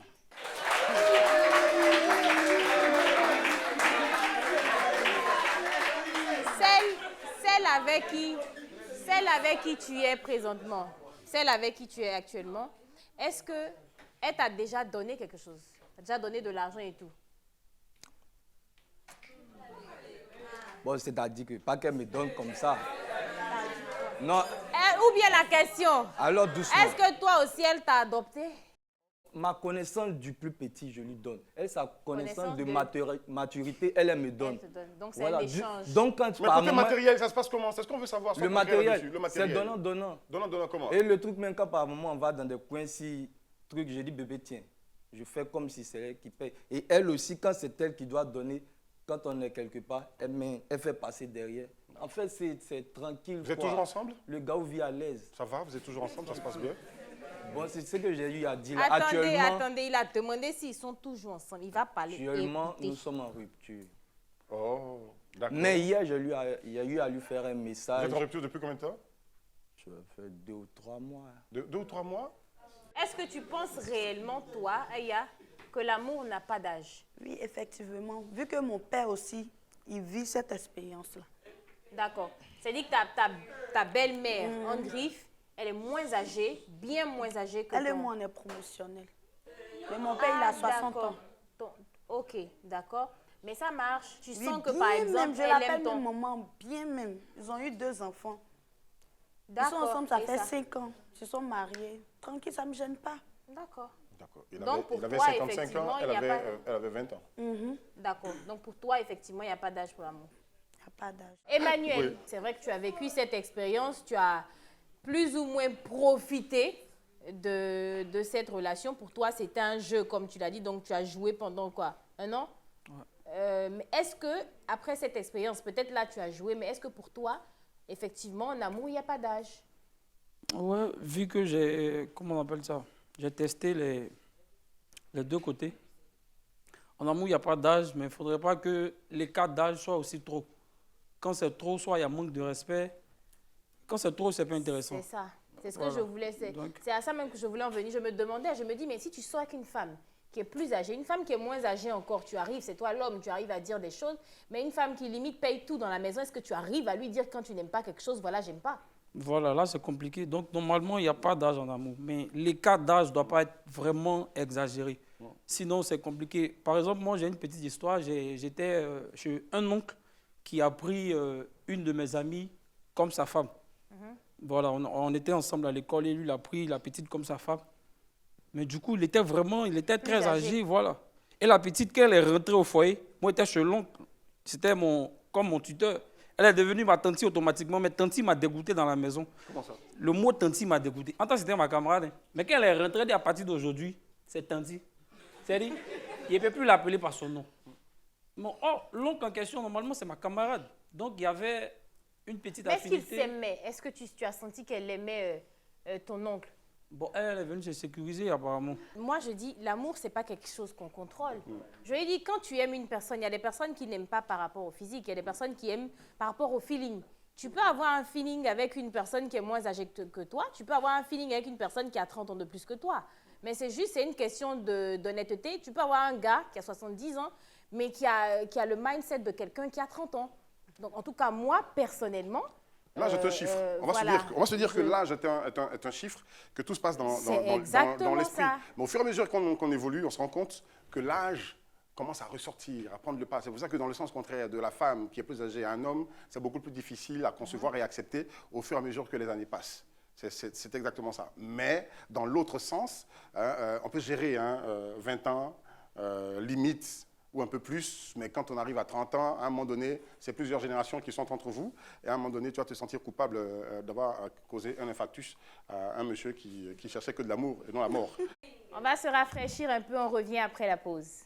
Celle avec qui tu es présentement, celle avec qui tu es actuellement, est-ce qu'elle t'a déjà donné quelque chose? T'as déjà donné de l'argent et tout? Bon, c'est-à-dire que pas qu'elle me donne comme ça. Non. Ou bien la question. Alors doucement. Est-ce que toi aussi, elle t'a adopté? Ma connaissance du plus petit, je lui donne. Elle, sa connaissance de maturité, elle me donne. Elle te donne. Donc, c'est un échange. Donc, quand mais côté matériel, ça se passe comment? C'est ce qu'on veut savoir. Le matériel, c'est donnant-donnant. Donnant comment? Et le truc, même quand par moment, on va dans des coins, si truc, je dis, bébé, tiens. Je fais comme si c'est elle qui paye. Et elle aussi, quand c'est elle qui doit donner, quand on est quelque part, elle fait passer derrière. En fait, c'est tranquille. Vous êtes toujours ensemble? Le gars vit à l'aise. Ça va? Vous êtes toujours ensemble? Ça se passe bien? Bon, c'est ce que j'ai eu à dire. Attendez, il a demandé s'ils sont toujours ensemble. Il va parler. Actuellement, nous sommes en rupture. Oh, d'accord. Mais hier, il y a eu à lui faire un message. Vous êtes en rupture depuis combien de temps? Ça fait 2 ou 3 mois. 2 ou 3 mois? Est-ce que tu penses réellement, toi, Aya, que l'amour n'a pas d'âge? Oui, effectivement. Vu que mon père aussi, il vit cette expérience-là. D'accord. C'est-à-dire que ta belle-mère, en griffe, elle est moins âgée, bien moins âgée que toi. Elle et moi, on est promotionnels. Mais mon père, il a 60 ans. Ok, d'accord. Mais ça marche. Tu Oui, sens que, par exemple, même, je elle l'appelle aime ton... maman, bien même. Ils ont eu 2 enfants. Ils sont D'accord. ensemble, ça fait 5 ans. Ils se sont mariés. Tranquille, ça ne me gêne pas. D'accord. D'accord. Donc, pour il avait toi, 55 ans, effectivement, elle avait 20 ans. D'accord. Donc, pour toi, effectivement, il n'y a pas d'âge pour l'amour. Il n'y a pas d'âge. Emmanuel, Oui. c'est vrai que tu as vécu cette expérience, tu as plus ou moins profité de cette relation. Pour toi, c'était un jeu, comme tu l'as dit, donc tu as joué pendant quoi? 1 an? Ouais. Mais est-ce que, après cette expérience, peut-être là tu as joué, mais est-ce que pour toi, effectivement, en amour, il n'y a pas d'âge? Ouais, vu que j'ai, comment on appelle ça? J'ai testé les 2 côtés. En amour, il n'y a pas d'âge, mais il ne faudrait pas que l'écart d'âge soit aussi trop. Quand c'est trop, soit il y a manque de respect. Quand c'est trop, c'est pas intéressant. C'est ça. C'est ce que je voulais. C'est à ça même que je voulais en venir. Je me demandais, je me dis, mais si tu sors avec une femme qui est plus âgée, une femme qui est moins âgée encore, tu arrives, c'est toi l'homme, tu arrives à dire des choses, mais une femme qui limite paye tout dans la maison, est-ce que tu arrives à lui dire quand tu n'aimes pas quelque chose, voilà, j'aime pas? Voilà, là c'est compliqué. Donc normalement, il n'y a pas d'âge en amour. Mais l'écart d'âge ne doit pas être vraiment exagéré. Sinon, c'est compliqué. Par exemple, moi, j'ai une petite histoire. J'étais chez un oncle qui a pris une de mes amies comme sa femme. Voilà, on était ensemble à l'école et lui, il a pris la petite comme sa femme. Mais du coup, il était très âgé, voilà. Et la petite, quand elle est rentrée au foyer, moi, j'étais chez l'oncle. C'était comme mon tuteur. Elle est devenue ma tante automatiquement, mais tante m'a dégoûté dans la maison. Comment ça? Le mot tante m'a dégoûté. En tant que c'était ma camarade, hein. Mais quand elle est rentrée à partir d'aujourd'hui, c'est tante. C'est-à-dire, il ne peut plus l'appeler par son nom. Bon, l'oncle en question, normalement, c'est ma camarade. Donc, il y avait une petite affinité. Est-ce qu'il s'aimait? Est-ce que tu as senti qu'elle aimait ton oncle? Bon, elle est venue se sécuriser apparemment. Moi, je dis, l'amour, ce n'est pas quelque chose qu'on contrôle. Je lui ai dit, quand tu aimes une personne, il y a des personnes qui n'aiment pas par rapport au physique, il y a des personnes qui aiment par rapport au feeling. Tu peux avoir un feeling avec une personne qui est moins âgée que toi, tu peux avoir un feeling avec une personne qui a 30 ans de plus que toi. Mais c'est une question d'honnêteté. Tu peux avoir un gars qui a 70 ans, mais qui a le mindset de quelqu'un qui a 30 ans. Donc, en tout cas, moi, personnellement... L'âge est un chiffre. On va se dire que l'âge est un chiffre, que tout se passe dans l'esprit. Mais au fur et à mesure qu'on évolue, on se rend compte que l'âge commence à ressortir, à prendre le pas. C'est pour ça que dans le sens contraire de la femme qui est plus âgée à un homme, c'est beaucoup plus difficile à concevoir et à accepter au fur et à mesure que les années passent. C'est exactement ça. Mais dans l'autre sens, on peut gérer 20 ans, limite, ou un peu plus, mais quand on arrive à 30 ans, à un moment donné, c'est plusieurs générations qui sont entre vous, et à un moment donné, tu vas te sentir coupable d'avoir causé un infarctus à un monsieur qui cherchait que de l'amour et non la mort. On va se rafraîchir un peu, on revient après la pause.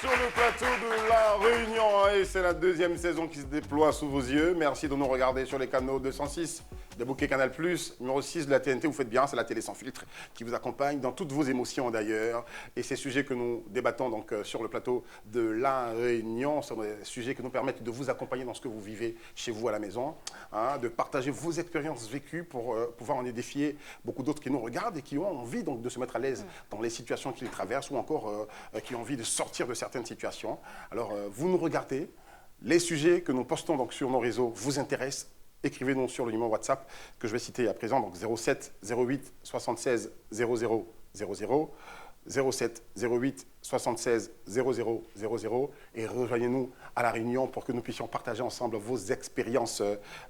Sur le plateau de La Réunion, et c'est la deuxième saison qui se déploie sous vos yeux. Merci de nous regarder sur les canaux 206 de Bouquet Canal+, numéro 6 de la TNT. Vous faites bien, c'est la télé sans filtre qui vous accompagne dans toutes vos émotions d'ailleurs. Et ces sujets que nous débattons donc sur le plateau de La Réunion sont des sujets qui nous permettent de vous accompagner dans ce que vous vivez chez vous à la maison, hein, de partager vos expériences vécues pour pouvoir en édifier beaucoup d'autres qui nous regardent et qui ont envie donc de se mettre à l'aise dans les situations qu'ils traversent ou encore qui ont envie de sortir de certaines situations. Alors, vous nous regardez, les sujets que nous postons donc sur nos réseaux vous intéressent, écrivez-nous sur le numéro WhatsApp que je vais citer à présent, donc 07 08 76 00 00, 07 08 76 00 00, et rejoignez-nous à La Réunion pour que nous puissions partager ensemble vos expériences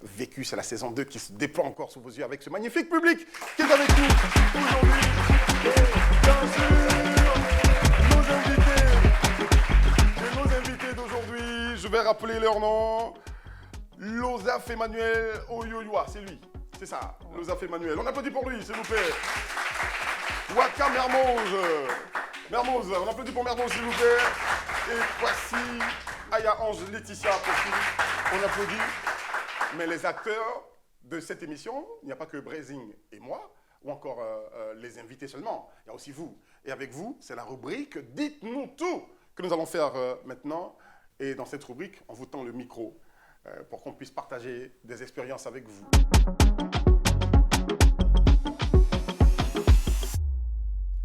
vécues. C'est la saison 2 qui se déploie encore sous vos yeux avec ce magnifique public qui est avec nous aujourd'hui. Et bien sûr, nos invités d'aujourd'hui, je vais rappeler leur nom. Lozaf Emmanuel Oyoyoa, c'est lui, c'est ça, Lozaf Emmanuel. On applaudit pour lui, s'il vous plaît. Waka Mermoz, on applaudit pour Mermoz, s'il vous plaît. Et voici Aya Ange Laetitia Pofi, on applaudit. Mais les acteurs de cette émission, il n'y a pas que Brazing et moi, ou encore les invités seulement, il y a aussi vous. Et avec vous, c'est la rubrique « Dites-nous tout » que nous allons faire maintenant. Et dans cette rubrique, on vous tend le micro pour qu'on puisse partager des expériences avec vous.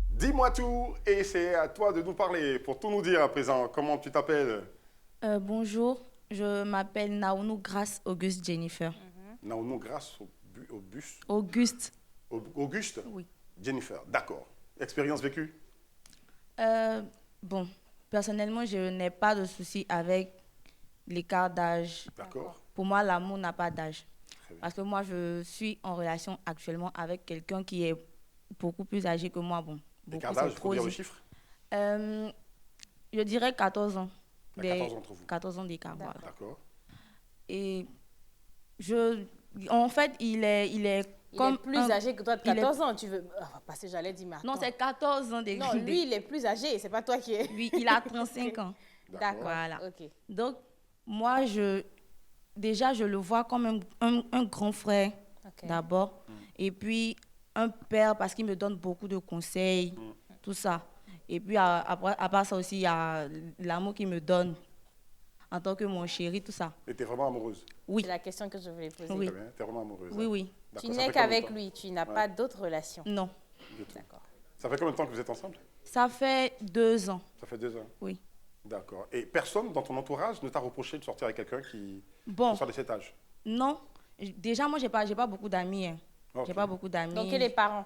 Dis-moi tout, et c'est à toi de nous parler, pour tout nous dire à présent. Comment tu t'appelles? Bonjour, je m'appelle Naounou Grace Auguste Jennifer. Naounou Grace Auguste. Auguste? Oui. Jennifer, d'accord. Expérience vécue? Bon, personnellement, je n'ai pas de souci avec l'écart d'âge. D'accord. Pour moi, l'amour n'a pas d'âge. Parce que moi, je suis en relation actuellement avec quelqu'un qui est beaucoup plus âgé que moi. Bon, l'écart d'âge, il faut dire le chiffre? Je dirais 14 ans. 14 ans entre vous. 14 ans d'écart, voilà. D'accord. Et en fait, il est comme plus âgé que toi de 14 ans, tu veux... parce que j'allais dire, mais attends. Non, c'est 14 ans d'écart. Non, lui, il est plus âgé, c'est pas toi qui es... Lui, il a 35 ans. D'accord. Voilà. Okay. Donc, moi, déjà, je le vois comme un grand frère, d'abord. Et puis, un père, parce qu'il me donne beaucoup de conseils, tout ça. Et puis, à part ça aussi, il y a l'amour qu'il me donne en tant que mon chéri, tout ça. Et tu es vraiment amoureuse? Oui. C'est la question que je voulais poser. Oui. Très bien, tu es vraiment amoureuse? Oui, oui. Tu n'es qu'avec lui, tu n'as pas d'autres relations? Non. D'accord. Ça fait combien de temps que vous êtes ensemble? Ça fait 2 ans. Ça fait 2 ans? Oui. D'accord. Et personne dans ton entourage ne t'a reproché de sortir avec quelqu'un qui soit de cet âge? Non. Déjà, moi, j'ai pas beaucoup d'amis. Hein. Okay. J'ai pas beaucoup d'amis. Donc, et les parents?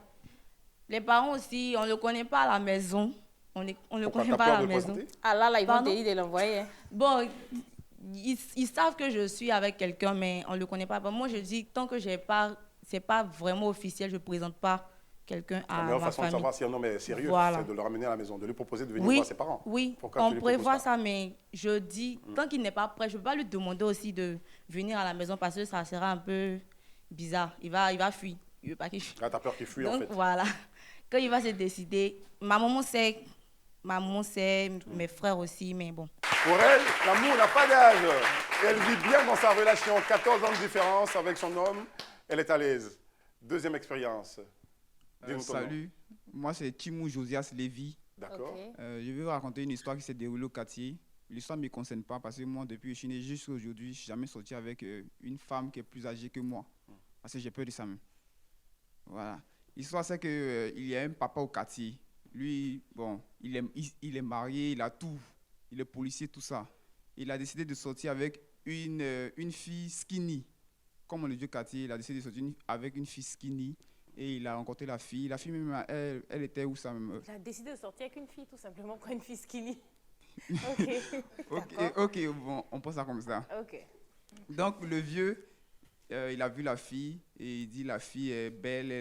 Les parents aussi, on ne le connaît pas à la maison. On ne le connaît pas à la maison. Ah là, ils vont te dire de l'envoyer. Bon, ils savent que je suis avec quelqu'un, mais on ne le connaît pas. Moi, je dis, tant que c'est pas vraiment officiel, je ne présente pas quelqu'un à ma famille. La meilleure façon de savoir si un homme est sérieux, c'est de le ramener à la maison, de lui proposer de venir voir ses parents. Oui, on prévoit ça, mais je dis, tant qu'il n'est pas prêt, je ne peux pas lui demander aussi de venir à la maison parce que ça sera un peu bizarre. Il va fuir. Il veut pas qu'il fuit. Ah, t'as peur qu'il fuit, donc, en fait. Voilà. Quand il va se décider, ma maman sait, mes frères aussi, mais bon. Pour elle, l'amour n'a pas d'âge. Elle vit bien dans sa relation. 14 ans de différence avec son homme. Elle est à l'aise. Deuxième expérience. Salut, moi c'est Timou Josias Lévy. D'accord. Okay. Je vais vous raconter une histoire qui s'est déroulée au quartier. L'histoire ne me concerne pas parce que moi, depuis que je suis né jusqu'à aujourd'hui, je ne suis jamais sorti avec une femme qui est plus âgée que moi. Parce que j'ai peur de ça même. Voilà. L'histoire, c'est qu'il y a un papa au quartier. Lui, bon, il est marié, il a tout. Il est policier, tout ça. Il a décidé de sortir avec une fille skinny. Comme on le dit au quartier, il a décidé de sortir avec une fille skinny. Et il a rencontré la fille. La fille, même, elle était où ça même? Il a décidé de sortir avec une fille, tout simplement, pour une fille skinny. Ok, bon, on pense ça comme ça. Ok. Donc, le vieux, il a vu la fille et il dit la fille est belle,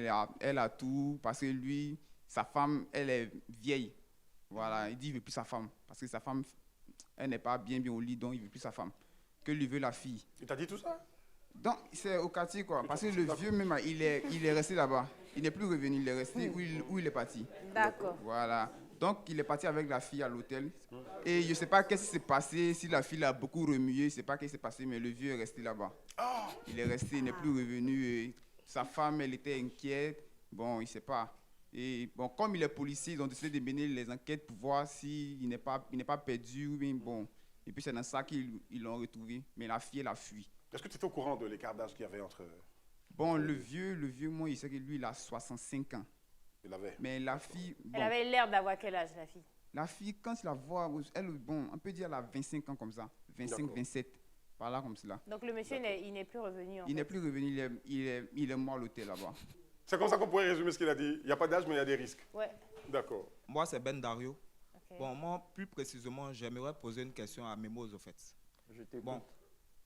elle a tout, parce que lui, sa femme, elle est vieille. Voilà, il dit qu'il ne veut plus sa femme, parce que sa femme, elle n'est pas bien au lit, donc il ne veut plus sa femme. Que lui veut la fille. Il t'a dit tout ça? Donc, c'est au quartier, quoi. Parce que le vieux, même, il est resté là-bas. Il n'est plus revenu, il est resté où il est parti. D'accord. Voilà. Donc, il est parti avec la fille à l'hôtel. Et je ne sais pas qu'est-ce qui s'est passé, si la fille l'a beaucoup remué, je ne sais pas ce qui s'est passé, mais le vieux est resté là-bas. Il est resté, il n'est plus revenu. Et sa femme, elle était inquiète. Bon, il ne sait pas. Et bon, comme il est policier, ils ont décidé de mener les enquêtes pour voir s'il n'est pas perdu. Ou bien, bon. Et puis, c'est dans ça qu'ils l'ont retrouvé. Mais la fille, elle a fui. Est-ce que tu étais au courant de l'écart d'âge qu'il y avait entre... Bon, le vieux, moi, il sait que lui, il a 65 ans. Il avait. Mais la fille... Bon, Elle avait l'air d'avoir quel âge, la fille? la fille, quand tu la vois, elle, bon, on peut dire elle a 25 ans comme ça. 25, 27. Par là, comme cela. Donc le monsieur, il n'est plus revenu. Il n'est plus revenu, il est mort à l'hôtel là-bas. C'est comme ça qu'on pourrait résumer ce qu'il a dit. Il n'y a pas d'âge, mais il y a des risques. Ouais. D'accord. Moi, c'est Ben Dario. Ok. Bon, moi, plus précisément, j'aimerais poser une question à Mémose, au fait. Bon,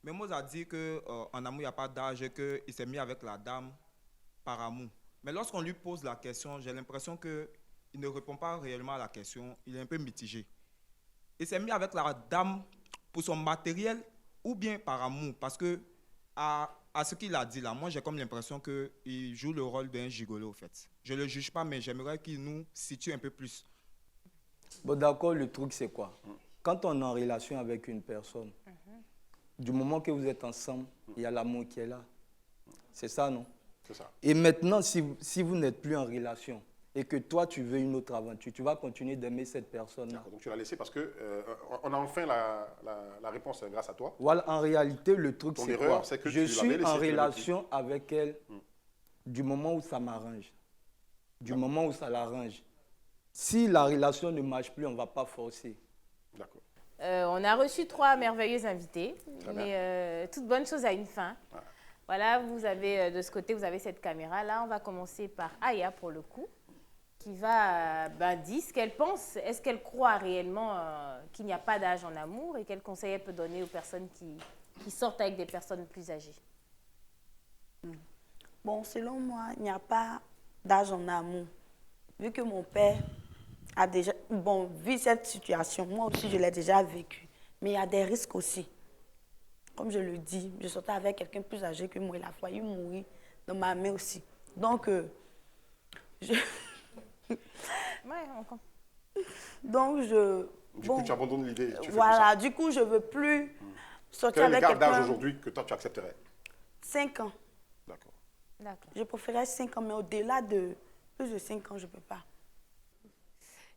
Mémose a dit qu'en amour, il n'y a pas d'âge et qu'il s'est mis avec la dame par amour. Mais lorsqu'on lui pose la question, j'ai l'impression qu'il ne répond pas réellement à la question. Il est un peu mitigé. Il s'est mis avec la dame pour son matériel ou bien par amour. Parce que, à ce qu'il a dit là, moi, j'ai comme l'impression qu'il joue le rôle d'un gigolo, au fait. Je ne le juge pas, mais j'aimerais qu'il nous situe un peu plus. Bon, d'accord, le truc, c'est quoi? Quand on est en relation avec une personne, du moment que vous êtes ensemble, il y a l'amour qui est là. C'est ça, non? C'est ça. Et maintenant, si vous n'êtes plus en relation et que toi, tu veux une autre aventure, tu vas continuer d'aimer cette personne-là. D'accord. Donc tu l'as laissé parce que on a enfin la réponse grâce à toi. Voilà, en réalité, le truc, Ton c'est erreur, quoi? c'est que Je tu l'avais suis en laissé, relation avec elle du moment où ça m'arrange, du moment où ça l'arrange. Si la relation ne marche plus, on ne va pas forcer. D'accord. On a reçu 3 merveilleux invités, Très mais toute bonne chose a une fin. Ouais. Voilà, vous avez de ce côté, vous avez cette caméra. Là, on va commencer par Aya pour le coup, qui va dire ce qu'elle pense. Est-ce qu'elle croit réellement qu'il n'y a pas d'âge en amour et quels conseils elle peut donner aux personnes qui sortent avec des personnes plus âgées? Bon, selon moi, il n'y a pas d'âge en amour. Vu que mon père a déjà vu cette situation, moi aussi je l'ai déjà vécu. Mais il y a des risques aussi. Comme je le dis, je sortais avec quelqu'un plus âgé que moi. Il a failli mourir dans ma main aussi. Donc, Ouais, on comprend. donc Du coup, tu abandonnes l'idée. Tu fais voilà, du coup, je ne veux plus sortir quel est avec l'écart d'âge quelqu'un. aujourd'hui que toi tu accepterais? 5 ans. D'accord. D'accord. Je préférais 5 ans, mais au-delà de plus de 5 ans, je ne peux pas.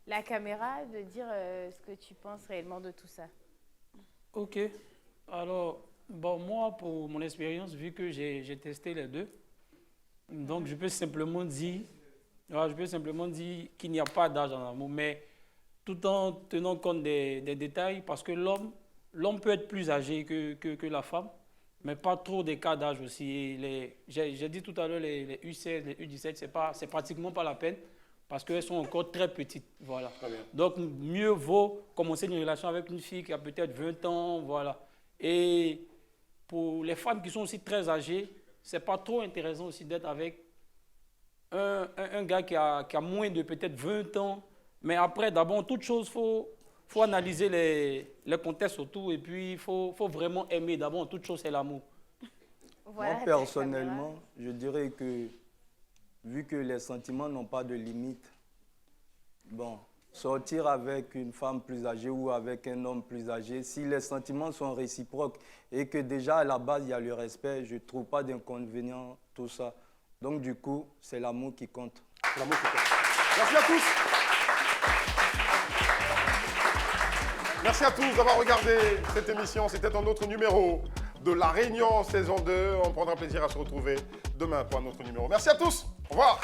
La caméra, de dire ce que tu penses réellement de tout ça. Ok. Alors, bon, moi, pour mon expérience, vu que j'ai testé les deux, donc je peux simplement dire qu'il n'y a pas d'âge en amour, mais tout en tenant compte des détails, parce que l'homme peut être plus âgé que la femme, mais pas trop d'écart d'âge aussi. J'ai dit tout à l'heure, les U16, les U17, c'est pratiquement pas la peine, parce qu'elles sont encore très petites. Voilà. Très bien. Donc, mieux vaut commencer une relation avec une fille qui a peut-être 20 ans, voilà. Et pour les femmes qui sont aussi très âgées, c'est pas trop intéressant aussi d'être avec un gars qui a moins de peut-être 20 ans. Mais après, d'abord, toute chose, faut analyser les contextes autour et puis il faut vraiment aimer. D'abord, toute chose, c'est l'amour. Voilà, Moi, personnellement, je dirais que, vu que les sentiments n'ont pas de limite, bon, sortir avec une femme plus âgée ou avec un homme plus âgé, si les sentiments sont réciproques et que déjà à la base, il y a le respect, je ne trouve pas d'inconvénient, tout ça. Donc du coup, c'est l'amour qui compte. L'amour qui compte. Merci à tous. Merci à tous d'avoir regardé cette émission. C'était un autre numéro de La Réunion saison 2. On prendra plaisir à se retrouver demain pour un autre numéro. Merci à tous. Au revoir.